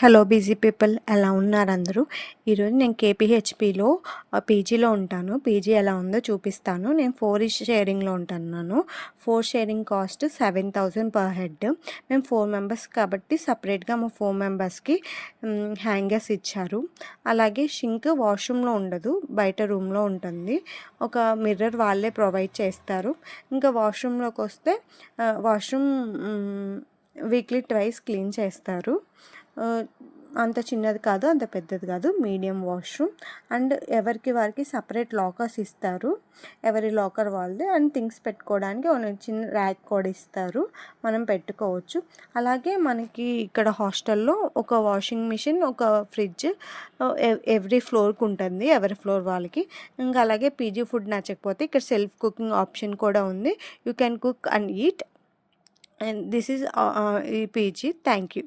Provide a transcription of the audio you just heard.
Hello busy people, ఎలా ఉన్నారు అందరూ? ఈరోజు నేను కేపీహెచ్పిలో పీజీలో ఉంటాను. పీజీ ఎలా ఉందో చూపిస్తాను. నేను 4 షేరింగ్లో ఉంటున్నాను. 4 షేరింగ్ కాస్ట్ 7,000 పర్ హెడ్. మేము 4 మెంబర్స్ కాబట్టి సపరేట్గా మా 4 మెంబర్స్కి హ్యాంగర్స్ ఇచ్చారు. అలాగే షింక్ వాష్రూమ్లో ఉండదు, బయట రూమ్లో ఉంటుంది. ఒక మిర్రర్ వాళ్ళే ప్రొవైడ్ చేస్తారు. ఇంకా వాష్రూమ్లోకి వస్తే వాష్రూమ్ వీక్లీ ట్వైస్ క్లీన్ చేస్తారు. అంత చిన్నది కాదు, అంత పెద్దది కాదు, మీడియం వాష్రూమ్. అండ్ ఎవరికి వారికి సపరేట్ లాకర్స్ ఇస్తారు, ఎవరి లాకర్ వాళ్ళది. అండ్ థింగ్స్ పెట్టుకోవడానికి ఒక చిన్న ర్యాక్ కూడా ఇస్తారు, మనం పెట్టుకోవచ్చు. అలాగే మనకి ఇక్కడ హాస్టల్లో ఒక వాషింగ్ మిషన్, ఒక ఫ్రిడ్జ్ ఎవ్రీ ఫ్లోర్కి ఉంటుంది, ఎవరి ఫ్లోర్ వాళ్ళకి. ఇంకా అలాగే పీజీ ఫుడ్ నచ్చకపోతే ఇక్కడ సెల్ఫ్ కుకింగ్ ఆప్షన్ కూడా ఉంది. You can cook and eat. And this is ఈ పీజీ. Thank you.